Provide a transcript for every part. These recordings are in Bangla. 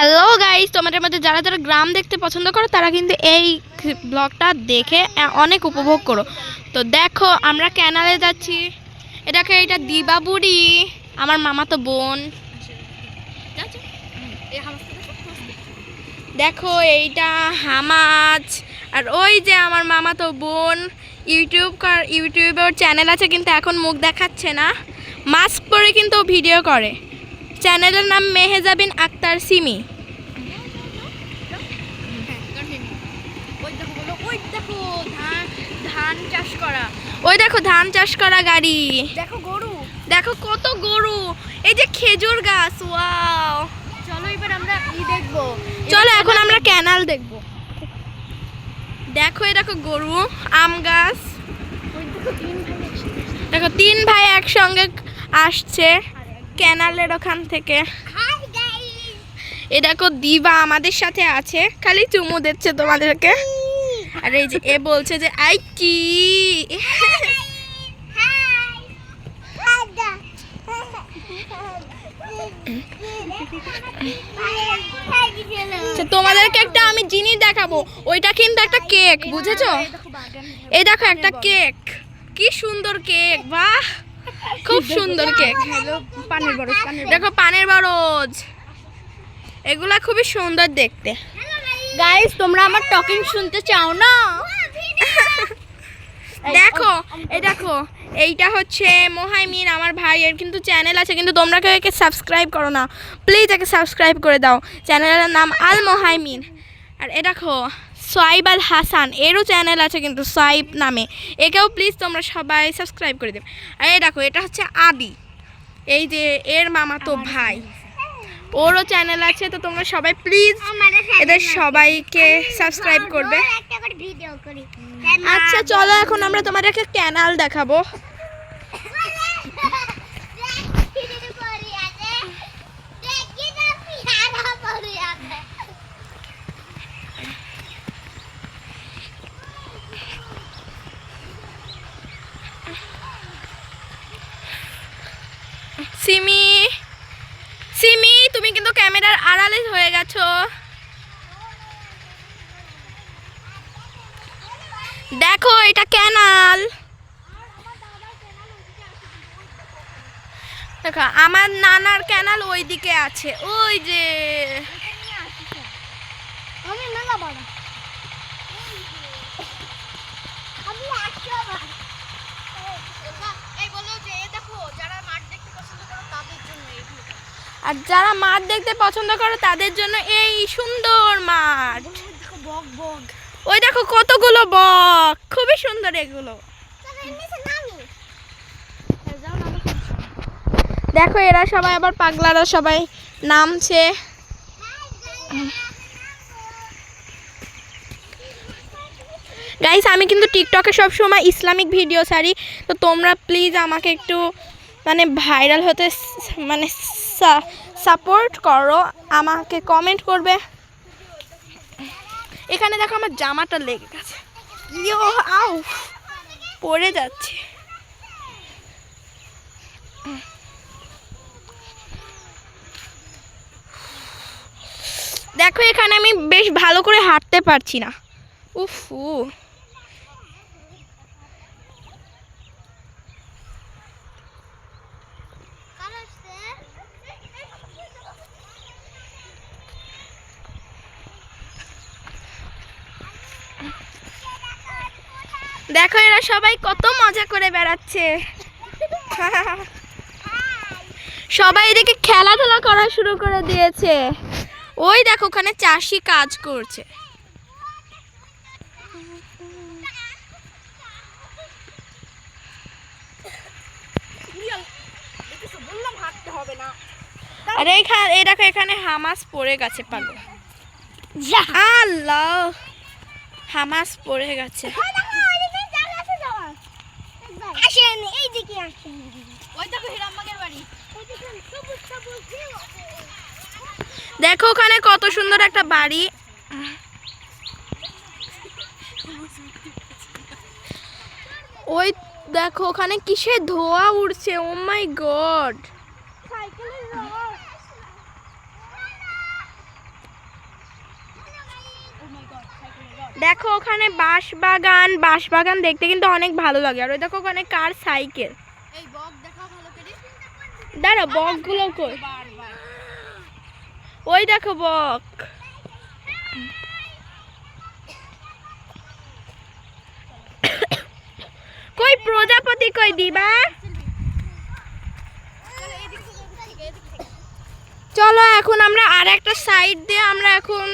হ্যালো গাইস, তোমাদের মধ্যে যারা যারা গ্রাম দেখতে পছন্দ করো তারা কিন্তু এই ব্লগটা দেখে অনেক উপভোগ করো। তো দেখো আমরা ক্যানালে যাচ্ছি। এটাকে এটা দিবা বুড়ি, আমার মামাতো বোন। দেখো এইটা হামাজ, আর ওই যে আমার মামাতো বোন। ইউটিউবের চ্যানেল আছে, কিন্তু এখন মুখ দেখাচ্ছে না, মাস্ক পরে কিন্তু ভিডিও করে। চ্যানেলের নাম মেহেজাবিন আক্তার সিমি। ধান চাষ করা, ওই দেখো ধান চাষ করা গাড়ি। দেখো গরু, দেখো কত গরু। এই যে খেজুর গাছ, ওয়াও। চলো এবার আমরা দেখবো। চলো এখন আমরা ক্যানাল দেখবো। দেখো এই দেখো গরু, আম গাছ। দেখো তিন ভাই একসঙ্গে আসছে ক্যানালের ওখান থেকে। এ দেখো দিবা আমাদের সাথে আছে, খালি চুমু দিচ্ছে তোমাদেরকে। আর এই যে এ বলছে যে আই কি। তোমাদেরকে একটা আমি জিনিস দেখাবো, ওইটা কিন্তু একটা কেক, বুঝেছো? এই দেখো একটা কেক, কি সুন্দর কেক, বাহ খুব সুন্দর কেক। পানের বরজ, দেখো পানের বরজ, এগুলা খুবই সুন্দর দেখতে। গাইস তোমরা আমার টকিং শুনতে চাও না? দেখো এই দেখো এইটা হচ্ছে মোহাইমিন, আমার ভাইয়ের কিন্তু চ্যানেল আছে, কিন্তু তোমরা কেউ একে সাবস্ক্রাইব করো না, প্লিজ একে সাবস্ক্রাইব করে দাও। চ্যানেলের নাম আল মোহাইমিন। আর এ দেখো সোয়াইব আল হাসান, এরও চ্যানেল আছে কিন্তু সোয়াইব নামে, একেও প্লিজ তোমরা সবাই সাবস্ক্রাইব করে দেবে। আর এই দেখো এটা হচ্ছে আদি, এই যে এর মামাতো ভাই, ওরও চ্যানেল আছে, তো তোমরা সবাই প্লিজ এদের সবাইকে সাবস্ক্রাইব করবে। আচ্ছা চলো এখন আমরা তোমাদেরকে ক্যানাল দেখাবো। সিমি সিমি তুমি কিন্তু ক্যামেরার আড়ালে হয়ে গেছো। দেখো এটা ক্যানাল। দেখো আমার নানার ক্যানাল ওইদিকে আছে, ওই যে আর যারা মাঠ দেখতে পছন্দ করো তাদের জন্য এই সুন্দর মাঠ। ওই দেখো কতগুলো বক, খুবই সুন্দর এগুলো। দেখো এরা সবাই আবার পাগলারা সবাই নামছে। গাইস আমি কিন্তু টিকটকে সবসময় ইসলামিক ভিডিও ছাড়ি, তো তোমরা প্লিজ আমাকে একটু মানে ভাইরাল হতে মানে সাপোর্ট করো, আমাকে কমেন্ট করবে। এখানে দেখো আমার জামাটা লেগে গেছে, আউ পড়ে যাচ্ছে। দেখো এখানে আমি বেশ ভালো করে হাঁটতে পারছি না, উফ। দেখো এরা সবাই কত মজা করে বেড়াচ্ছে। সবাই এদিকে খেলাধুলা করা শুরু করে দিয়েছে। ওই দেখো ওখানে চাষি কাজ করছে। আর এই দেখো এখানে হামাস পড়ে গেছে, পাগল। আল্লাহ, হামাস পড়ে গেছে। দেখো ওখানে কত সুন্দর একটা বাড়ি। ওই দেখো ওখানে কিসের ধোঁয়া উড়ছে, ও মাই গড। দেখো ওখানে বাঁশবাগান দেখতে কিন্তু অনেক ভালো লাগে। আর ওই দেখো ওখানে কার সাইকেল। এই বক দেখাও ভালো করে। দাঁড়া, বকগুলো কই? ওই দেখো বক। কই প্রজাপতি কই দিবা? চলো এখন আমরা আর একটা সাইড দিয়ে আমরা এখন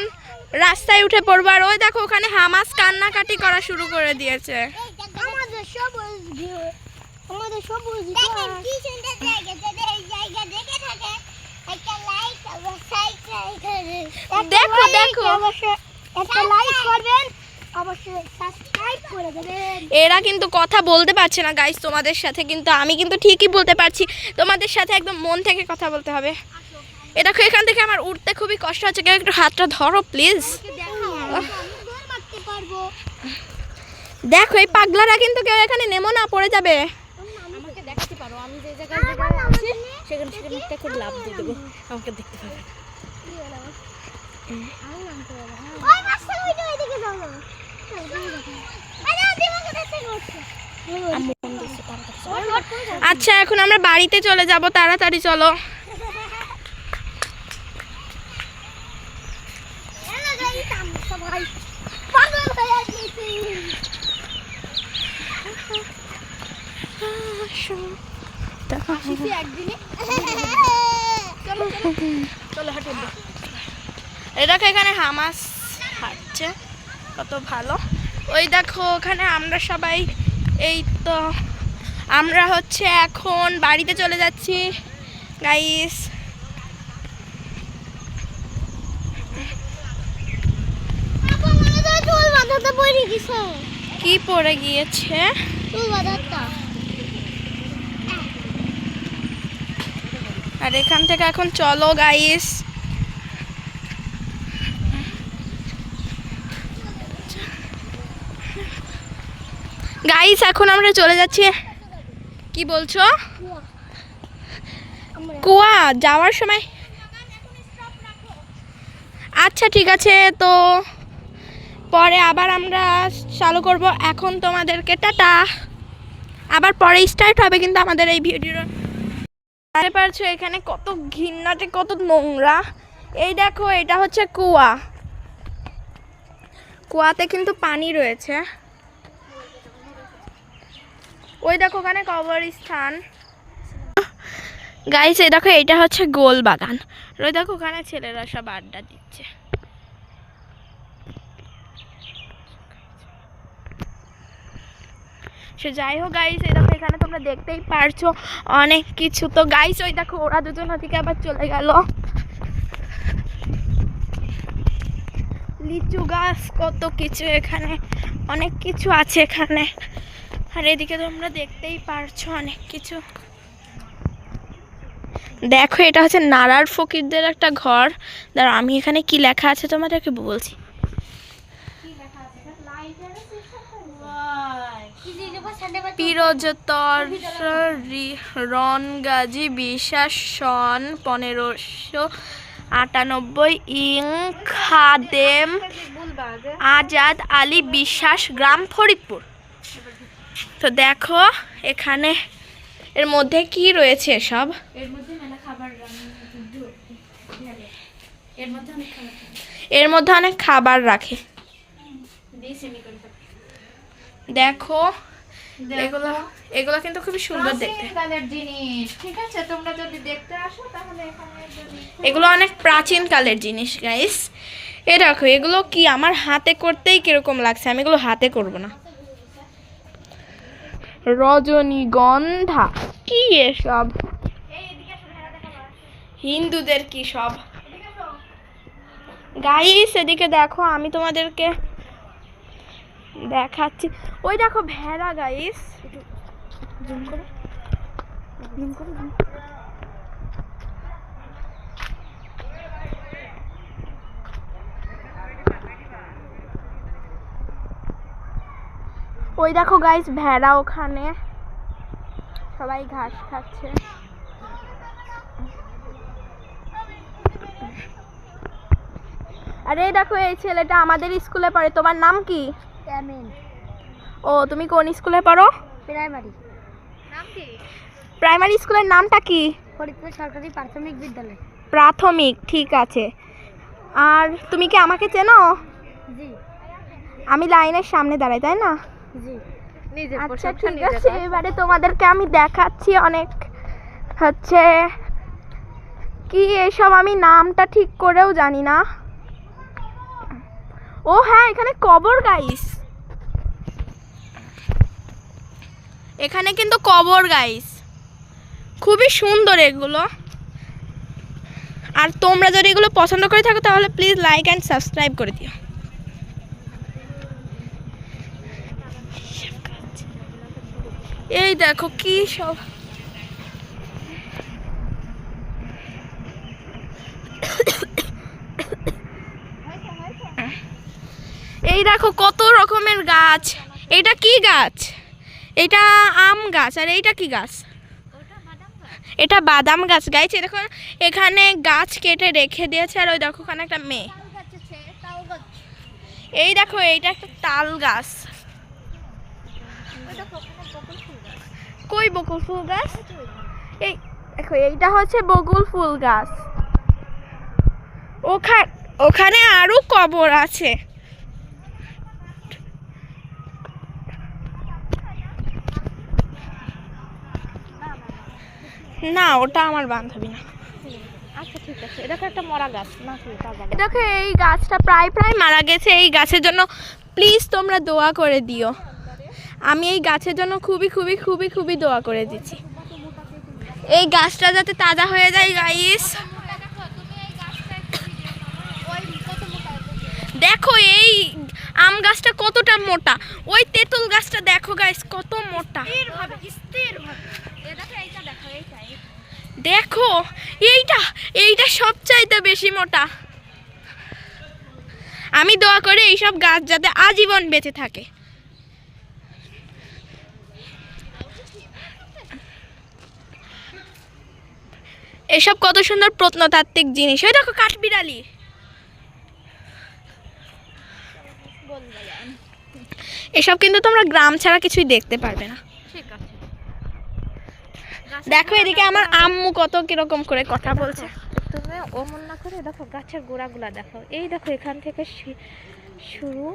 রাস্তায় উঠে পড়বো। আর ওই দেখো ওখানে হামাস কান্নাকাটি করা শুরু করে দিয়েছে। আমাদের সবুজ দেখেন কি সুন্দর জায়গা, যদি এই জায়গা দেখে থাকে একটা লাইক দেখো দেখো একটা লাইক করবেন, অবশ্যই সাবস্ক্রাইব করে দেবেন। এরা কিন্তু কথা বলতে পারছে না গাইস তোমাদের সাথে, কিন্তু আমি কিন্তু ঠিকই বলতে পারছি। তোমাদের সাথে একদম মন থেকে কথা বলতে হবে। এ দেখো এখান থেকে আমার উঠতে খুবই কষ্ট হচ্ছে, কেউ একটু হাতটা ধরো প্লিজ। দেখো এই পাগলারা কিন্তু কেউ এখানে নেমো না, পড়ে যাবে। আমাকে দেখতে পারো, আমি যে জায়গায় আছি সেখানে একটা করে লাভ দিয়ে দেবো, আমাকে দেখতে পাবে। ওই মাছটা ওইটা ওইদিকে যাও না। আরে দিমাগে দেখতে করছে। আচ্ছা এখন আমরা বাড়িতে চলে যাব, তাড়াতাড়ি চলো। সবাই পাগল হয়ে গেছে। একদিনে চলো চলো চলো হাঁটুন। দেখো এখানে হামাস হাঁটছে, কত ভালো। ওই দেখো ওখানে আমরা সবাই, এই তো আমরা হচ্ছে এখন বাড়িতে চলে যাচ্ছি গাইস। আপা মনে তো চুল বাঁধাতে পড়ে গেছে। কি পড়ে গিয়েছে? চুল বাঁধাটা। আর এখান থেকে এখন চলো গাইস। গাইস এখন আমরা চলে যাচ্ছি। কি বলছো? কুয়া যাওয়ার সময়? আচ্ছা ঠিক আছে, তো পরে আবার আমরা চালু করব। এখন তোমাদেরকে টাটা, আবার পরে স্টার্ট হবে কিন্তু আমাদের এই ভিডিও। জানতে পারছো এখানে কত ঘিন্নাতে কত নোংরা। এই দেখো এটা হচ্ছে কুয়া, কুয়াতে কিন্তু পানি রয়েছে। ওই দেখো ওখানে কবরস্থান। গাইস এই দেখো এটা হচ্ছে গোল বাগান। ওই দেখো ওখানে ছেলেরা সব আড্ডা দিচ্ছে। সে যাই হোক গাইস, এই দেখো এখানে তোমরা দেখতেই পারছো অনেক কিছু। তো গাইস ওই দেখো ওরা দুজন ওদিকে আবার চলে গেল। লিচু গাছ, কত কিছু এখানে, অনেক কিছু আছে এখানে। আর এদিকে তোমরা দেখতেই পারছো অনেক কিছু। দেখো এটা হচ্ছে নারার ফকিরদের একটা ঘর। দাঁড়াও আমি এখানে কি লেখা আছে তোমাদেরকে বলছি। পিরোজতর রনগাজী বিশ্বাস সন 1598 ইং খাদেম আজাদ আলী বিশ্বাস, গ্রাম ফরিদপুর। তো দেখো এখানে এর মধ্যে কি রয়েছে সব। এর মধ্যে অনেক খাবার রাখে। দেখো এগুলো এগুলো কিন্তু খুবই সুন্দর দেখতে। জিনিস ঠিক আছে, তোমরা যদি দেখতে আসো তাহলে এখানে এগুলো অনেক প্রাচীন কালের জিনিস গাইস। এ দেখো এগুলো কি আমার হাতে করতেই কিরকম লাগছে, আমি এগুলো হাতে করব না। রজনীগন্ধা কি এসব? হিন্দুদের কি সব। গাইস এদিকে দেখো আমি তোমাদেরকে দেখাচ্ছি। ওই দেখো ভেড়া গাইস, জুম করো জুম করো। ওই দেখো গাইস ভেড়া, ওখানে সবাই ঘাস খাচ্ছে। আরে দেখো এই ছেলেটা আমাদের স্কুলে পড়ে, তোমার নাম কি? তামিম। ও তুমি কোন স্কুলে পড়ো? প্রাইমারি। নাম কি? প্রাইমারি স্কুলের নামটা কি? ফরিদপুর সরকারি প্রাথমিক বিদ্যালয়। প্রাথমিক, ঠিক আছে। আর তুমি কি আমাকে চেনো? জি আমি লাইনের সামনে দাঁড়াই, তাই না? জি। নিজে আচ্ছা ঠিক আছে, এবারে তোমাদেরকে আমি দেখাচ্ছি অনেক হচ্ছে কি এসব, আমি নামটা ঠিক করেও জানি না। ও হ্যাঁ, এখানে কবর গাইস, এখানে কিন্তু কবর গাইস, খুবই সুন্দর এগুলো। আর তোমরা যদি এগুলো পছন্দ করে থাকো তাহলে প্লিজ লাইক অ্যান্ড সাবস্ক্রাইব করে দিও। এই দেখো কি সব, এই দেখো কত রকমের গাছ। এটা কি গাছ? এটা আম গাছ। আর এইটা কি গাছ? এটা বাদাম গাছ গাইছে। দেখো এখানে গাছ কেটে রেখে দিয়েছে। আর ওই দেখো ওখানে একটা মেয়ে। এই দেখো এইটা একটা তাল গাছ। কই বকুল ফুল গাছ? এই দেখো এইটা হচ্ছে বকুল ফুল গাছ। ওখানে আরো কবর আছে। না ওটা আমার বান্ধবী না। আচ্ছা ঠিক আছে, এটা একটা মরা গাছ নাকি? দেখো এই গাছটা প্রায় মারা গেছে। এই গাছের জন্য প্লিজ তোমরা দোয়া করে দিও। আমি এই গাছের জন্য খুবই খুবই খুবই খুবই দোয়া করে দিচ্ছি, এই গাছটা যাতে তাজা হয়ে যায় গাইস। দেখো এই আম গাছটা কতটা মোটা, ওই তেঁতুল গাছটা দেখো গাইস কত মোটা। দেখো এইটা সবচাইতে বেশি মোটা। আমি দোয়া করি এইসব গাছ যাতে আজীবন বেঁচে থাকে। এসব কত সুন্দর প্রত্নতাত্ত্বিক জিনিস। ওই দেখো কাঠবিড়ালি। এসব কিন্তু তোমরা গ্রাম ছাড়া কিছুই দেখতে পারবে না। দেখো এদিকে আমার আম্মু কত কিরকম করে কথা বলছে। তুমি অমন না করে দেখো গাছের গোড়াগুলা দেখো। এই দেখো এখান থেকে শুরু,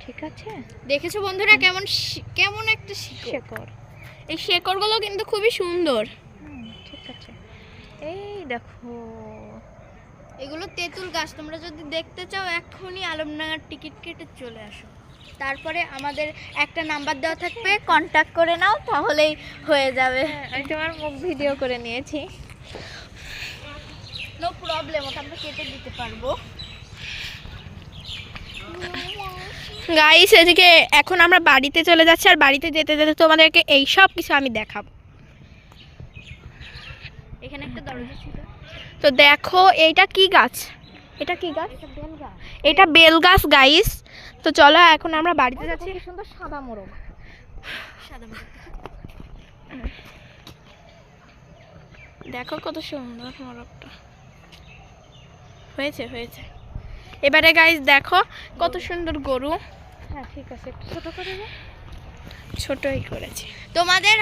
ঠিক আছে? দেখেছো বন্ধুরা কেমন একটা শেকড়। এই শেকড়গুলো কিন্তু খুবই সুন্দর। ঠিক আছে, এই দেখো এগুলো তেঁতুল গাছ। তোমরা যদি দেখতে চাও এক্ষুনি আলমডাঙ্গার টিকিট কেটে চলে আসো। তারপরে আমাদের একটা নাম্বার দেওয়া থাকবে, কন্ট্যাক্ট করে নাও, তাহলেই হয়ে যাবে। আমি তোমার মুখ ভিডিও করে নিয়েছি। নো প্রবলেম, ওটা আমরা কেটে দিতে পারবো। গাইস এদিকে এখন আমরা বাড়িতে চলে যাচ্ছি। আর বাড়িতে যেতে যেতে তোমাদেরকে এই সব কিছু আমি দেখাবো। এখানে একটা দরজা ছিল। তো দেখো এইটা কি গাছ? এটা কি গাছ? এটা বেল গাছ গাইস। তো চলো এখন আমরা বাড়িতে যাচ্ছি। কি সুন্দর সাদা মোরগ। দেখো কত সুন্দর মোরগটা হয়েছে। এবারে গাইস দেখো কত সুন্দর গরু। হ্যাঁ ঠিক আছে, একটু ছোট করে দাও। ছোটই করেছি। তোমাদের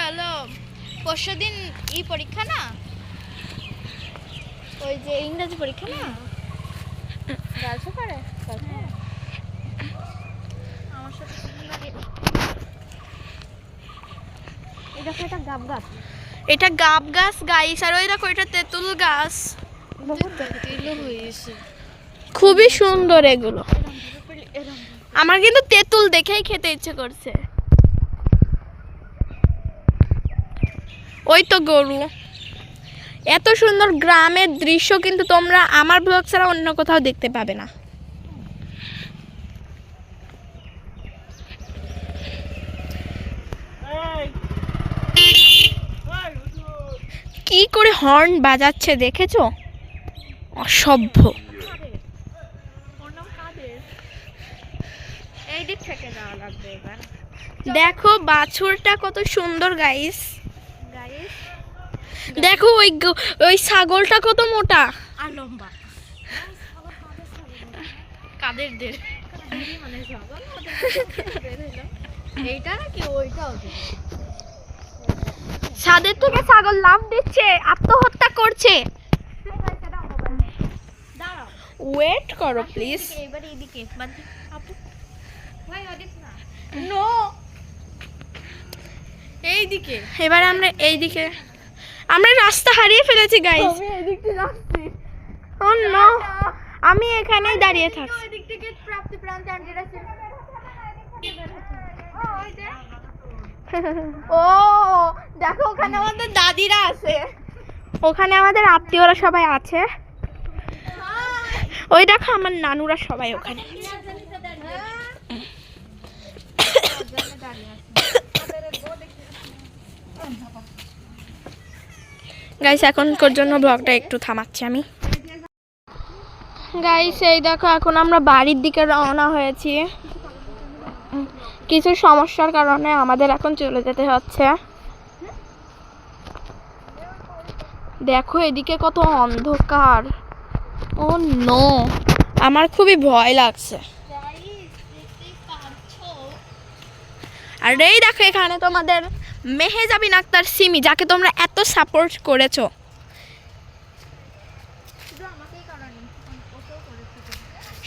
হলো পরশুদিন পরীক্ষা না, ওই যে ইংরেজি পরীক্ষা না? গাছও পারে আমার সাথে এই দেখো এটা গাব গাছ। এটা গাব গাছ গাইস। আর ওই দেখো এটা তেঁতুল গাছ। বহুত তেঁতুল হয়েছে, খুবই সুন্দর এগুলো। আমার কিন্তু তেঁতুল দেখেই খেতে ইচ্ছে করছে। ওই তো গরু। এত সুন্দর গ্রামের দৃশ্য কিন্তু তোমরা আমার ব্লগ ছাড়া অন্য কোথাও দেখতে পাবে না। কি করে হর্ন বাজাচ্ছে দেখেছো? অসভ্য। এই দিক থেকে যাওয়া লাগবে এবার। দেখো বাছুরটা কত সুন্দর গাইস। দেখো ওই ছাগলটা কত মোটা আর লম্বা। কাদের দের মানে ছাগল এইটা নাকি ওইটাও ছাদের থেকে ছাগল লাফ দিচ্ছে, আত্মহত্যা করছে। দাঁড়াও ওয়েট করো প্লিজ। এবারে এদিকে আপু ভাই ওদিক না নো, এইদিকে এবার আমরা এইদিকে, আমরা রাস্তা হারিয়ে ফেলেছি গাইস। আমি এদিক থেকে যাচ্ছি। ও নো, আমি এখানেই দাঁড়িয়ে থাকছি। ওই দিক থেকে প্রাপ্তি প্রান্তে আন্টিরা ও দেখো, ওখানে আমাদের দাদিরা আছে, ওখানে আমাদের আত্মীয়রা সবাই আছে। ওই দেখো আমার নানুরা সবাই ওখানে। গাইস এখনকার জন্য ব্লগটা একটু থামাচ্ছি আমি। গাইস এই দেখো এখন আমরা বাড়ির দিকে রওনা হয়েছি। কিছু সমস্যার কারণে আমাদের এখন চলে যেতে হচ্ছে। দেখো এদিকে কত অন্ধকার। ও নো, আমার খুবই ভয় লাগছে। আর এই দেখো এখানে তোমাদের মেহেজাবিন আক্তার সিমি, যাকে তোমরা এত সাপোর্ট করেছো।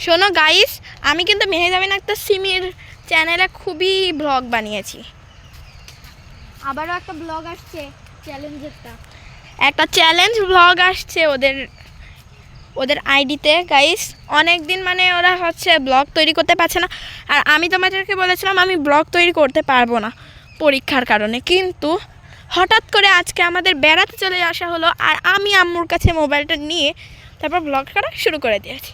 শোনো গাইস, আমি কিন্তু মেহেজাবিন আক্তার সিমির চ্যানেলে খুবই ব্লগ বানিয়েছি। আবারও একটা ব্লগ আসছে চ্যালেঞ্জেরটা, একটা চ্যালেঞ্জ ব্লগ আসছে ওদের আইডিতে গাইস। অনেক দিন মানে ওরা হচ্ছে ব্লগ তৈরি করতে পারছে না। আর আমি তোমাদেরকে বলেছিলাম আমি ব্লগ তৈরি করতে পারবো না পরীক্ষার কারণে, কিন্তু হঠাৎ করে আজকে আমাদের বেড়াতে চলে আসা হলো, আর আমি আম্মুর কাছে মোবাইলটা নিয়ে তারপর ব্লগ করা শুরু করে দিয়েছি।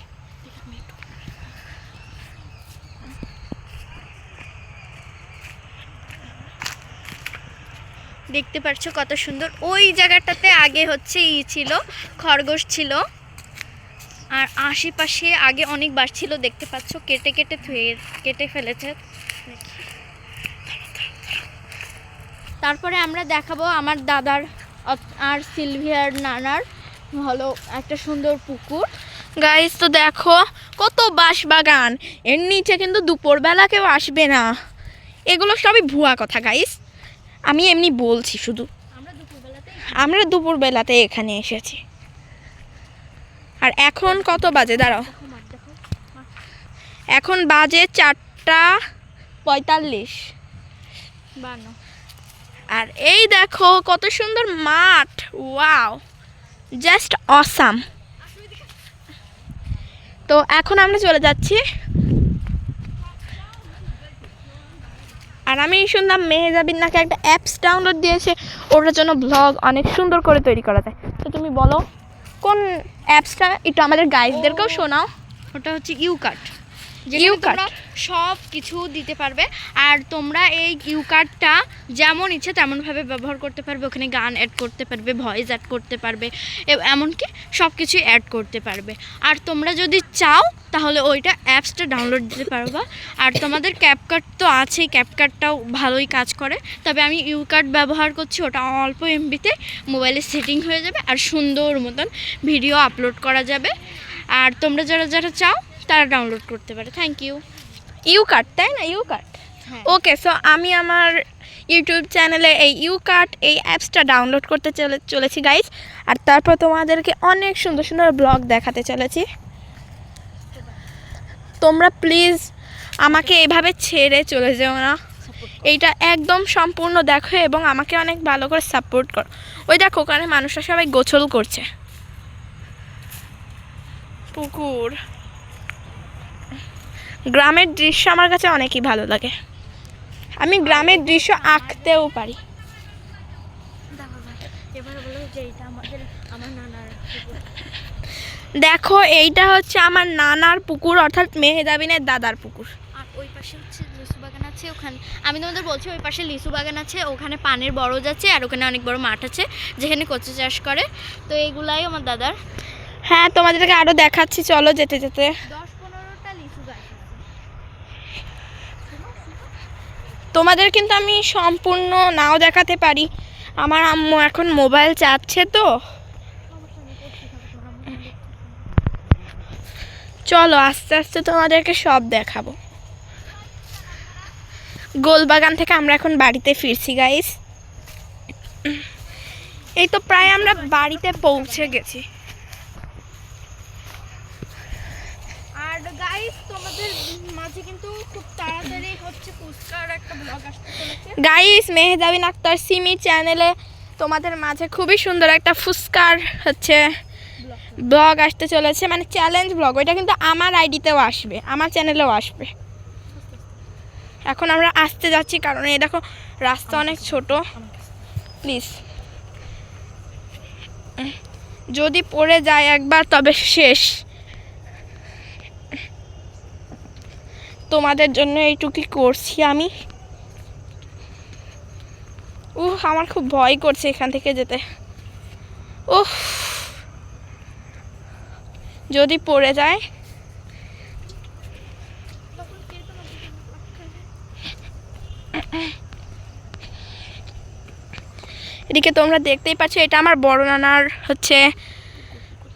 দেখতে পাচ্ছ কত সুন্দর। ওই জায়গাটাতে আগে হচ্ছে ছিল, খরগোশ ছিল, আর আশেপাশে আগে অনেক বাস ছিল। দেখতে পাচ্ছ কেটে কেটে কেটে ফেলেছে। তারপরে আমরা দেখাবো আমার দাদার আর সিলভিয়ার নানার হলো একটা সুন্দর পুকুর। গাইস তো দেখো কত বাঁশ বাগান, এর নিচে কিন্তু দুপুরবেলা কেউ আসবে না। এগুলো সবই ভুয়া কথা গাইস, আমি এমনি বলছি শুধু। আমরা দুপুরবেলাতে এখানে এসেছি। আর এখন কত বাজে দাঁড়াও, এখন বাজে 4:45। আর এই দেখো কত সুন্দর মাঠ, ওয়াও জাস্ট অসাম। তো এখন আমরা চলে যাচ্ছি। আর আমি শুনলাম মেহেজাবিন নাকি একটা অ্যাপস ডাউনলোড দিয়েছে, ওটার জন্য ব্লগ অনেক সুন্দর করে তৈরি করা যায়। তো তুমি বলো কোন অ্যাপসটা, একটু আমাদের গাইডদেরকেও শোনাও। ওটা হচ্ছে ইউকাট। ইউকাট সব কিছু দিতে পারবে, আর তোমরা এই ইউকার্টটা যেমন ইচ্ছে তেমনভাবে ব্যবহার করতে পারবে। ওখানে গান অ্যাড করতে পারবে, ভয়েস অ্যাড করতে পারবে, এমনকি সব কিছুই অ্যাড করতে পারবে। আর তোমরা যদি চাও তাহলে ওইটা অ্যাপসটা ডাউনলোড দিতে পারবা। আর তোমাদের ক্যাপকাট তো আছেই, ক্যাপকাটটাও ভালোই কাজ করে, তবে আমি ইউকাট ব্যবহার করছি। ওটা অল্প এমবিতে মোবাইলে সেটিং হয়ে যাবে, আর সুন্দর মতন ভিডিও আপলোড করা যাবে। আর তোমরা যারা যারা চাও তারা ডাউনলোড করতে পারে। Thank you. ইউকাট, তাই না? ইউকাট, ওকে। সো আমি আমার ইউটিউব চ্যানেলে এই ইউকাট এই অ্যাপসটা ডাউনলোড করতে চলেছি গাইজ। আর তারপর তোমাদেরকে অনেক সুন্দর সুন্দর ব্লগ দেখাতে চলেছি। তোমরা প্লিজ আমাকে এভাবে ছেড়ে চলে যেও না, এইটা একদম সম্পূর্ণ দেখো এবং আমাকে অনেক ভালো করে সাপোর্ট করো। ওই দেখো ওখানে মানুষরা সবাই গোসল করছে। পুকুর, গ্রামের দৃশ্য আমার কাছে অনেকই ভালো লাগে। আমি গ্রামের দৃশ্য আঁকতেও পারি। দেখো এইটা হচ্ছে আমার নানার পুকুর, অর্থাৎ মেহেজাবিনের দাদার পুকুর। আর ওই পাশে হচ্ছে লিচু বাগান আছে। ওখানে আমি তোমাদের বলছি, ওই পাশে লিচু বাগান আছে, ওখানে পানের বরজ আছে, আর ওখানে অনেক বড় মাঠ আছে যেখানে কচু চাষ করে। তো এইগুলাই আমার দাদার। হ্যাঁ তোমাদেরকে আরো দেখাচ্ছি, চলো যেতে যেতে। 10-15টা লিচু গাছ। তোমাদের কিন্তু আমি সম্পূর্ণ নাও দেখাতে পারি, আমার আম্মু এখন মোবাইল চাচ্ছে তো। চলো আস্তে আস্তে তোমাদেরকে সব দেখাবো। গোলবাগান থেকে আমরা এখন বাড়িতে ফিরছি গাইস। এই তো প্রায় আমরা বাড়িতে পৌঁছে গেছি। আর গাইস তোমাদের মাঝে কিন্তু খুব তাড়াতাড়ি হচ্ছে পুস্কার একটা ব্লগ আসতে চলেছে। গাইস মেহজাবিন আক্তার সিমি চ্যানেলে তোমাদের মাঝে খুবই সুন্দর একটা ফুচকার হচ্ছে ব্লগ আসতে চলেছে, মানে চ্যালেঞ্জ ব্লগ। ওইটা কিন্তু আমার আইডিতেও আসবে, আমার চ্যানেলেও আসবে। এখন আমরা আসতে যাচ্ছি কারণ এই দেখো রাস্তা অনেক ছোট। প্লিজ যদি পড়ে যায় একবার তবে শেষ। তোমাদের জন্য এইটুকুই করছি আমি। আমার খুব ভয় করছে এখান থেকে যেতে। যদি পড়ে যায়। এদিকে তোমরা দেখতেই পাচ্ছ এটা আমার বড় নানার হচ্ছে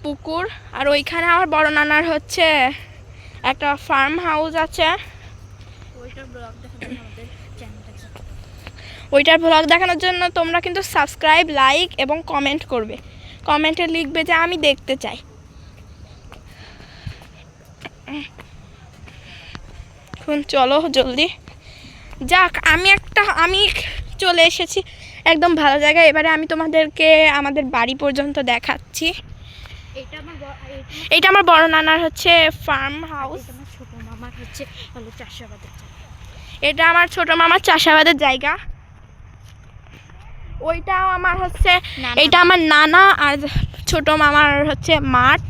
পুকুর, আর ওইখানে আমার বড় নানার হচ্ছে একটা ফার্ম হাউস আছে। ওইটার ব্লগ দেখানোর জন্য তোমরা কিন্তু সাবস্ক্রাইব, লাইক এবং কমেন্ট করবে। কমেন্টে লিখবে যে আমি দেখতে চাই। এখন চলো জলদি যাক। আমি চলে এসেছি একদম ভালো জায়গায়। এবারে আমি তোমাদেরকে আমাদের বাড়ি পর্যন্ত দেখাচ্ছি। এটা আমার বড় নানার হচ্ছে ফার্ম হাউস। আমার ছোট মামার হচ্ছে চাষাবাদের জায়গা। এটা আমার ছোট মামার চাষাবাদের জায়গা। ওইটাও আমার হচ্ছে, এটা আমার নানা আর ছোট মামার হচ্ছে মাঠ।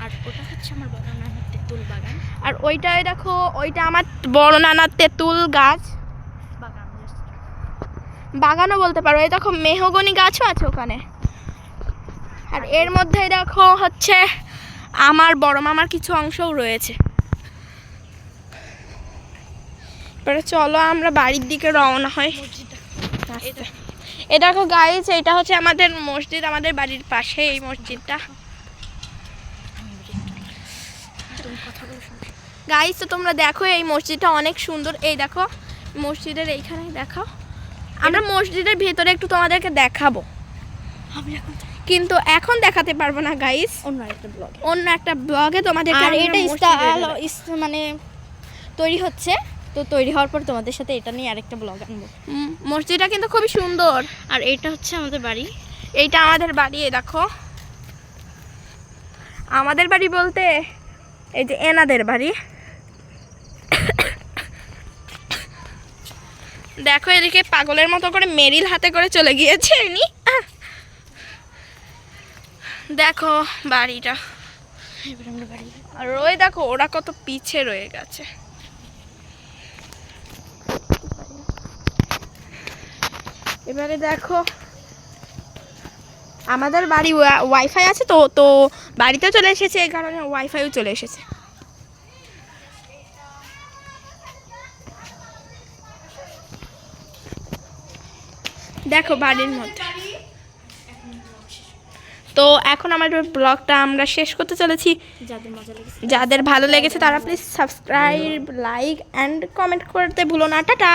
আর ওটা হচ্ছে আমার বড় নানার তেঁতুল বাগান। আর ওইটাই দেখো, ওইটা আমার বড় নানার তেঁতুল গাছ বাগানও বলতে পারো। এই দেখো মেহগনি গাছও আছে ওখানে। আর এর মধ্যে দেখো হচ্ছে আমার বড় মামার কিছু অংশও রয়েছে। এবারে চলো আমরা বাড়ির দিকে রওনা হই। এটা দেখো গাইস, এটা হচ্ছে আমাদের মসজিদ, আমাদের বাড়ির পাশে এই মসজিদটা। গাইস তো তোমরা দেখো এই মসজিদটা অনেক সুন্দর। এই দেখো মসজিদের এইখানে দেখো। আমরা মসজিদের ভেতরে একটু তোমাদেরকে দেখাবো, কিন্তু এখন দেখাতে পারবো না গাইস। অন্য একটা ব্লগে তোমাদেরকে। আর এটা মানে তৈরি হচ্ছে, তো তৈরি হওয়ার পর তোমাদের সাথে এটা নিয়ে আরেকটা ব্লগ আনবো। মসজিদটা কিন্তু খুবই সুন্দর। আর এটা হচ্ছে আমাদের বাড়ি। এইটা আমাদের বাড়ি। এই দেখো আমাদের বাড়ি বলতে এই যে এনাদের বাড়ি। দেখো এদিকে পাগলের মতো করে মেরিল হাতে করে চলে গিয়েছে ইনি। দেখো বাড়িটা। আর ওই দেখো ওরা কত পিছে রয়ে গেছে। এবারে দেখো আমাদের বাড়ি ওয়াইফাই আছে, তো বাড়িতেও চলে এসেছে, এই কারণে ওয়াইফাইও চলে এসেছে। দেখো বাড়ির মধ্যে। তো এখন আমাদের ব্লগটা আমরা শেষ করতে চলেছি। যাদের ভালো লেগেছে তারা please subscribe, like and comment করতে ভুলো না। টাটা।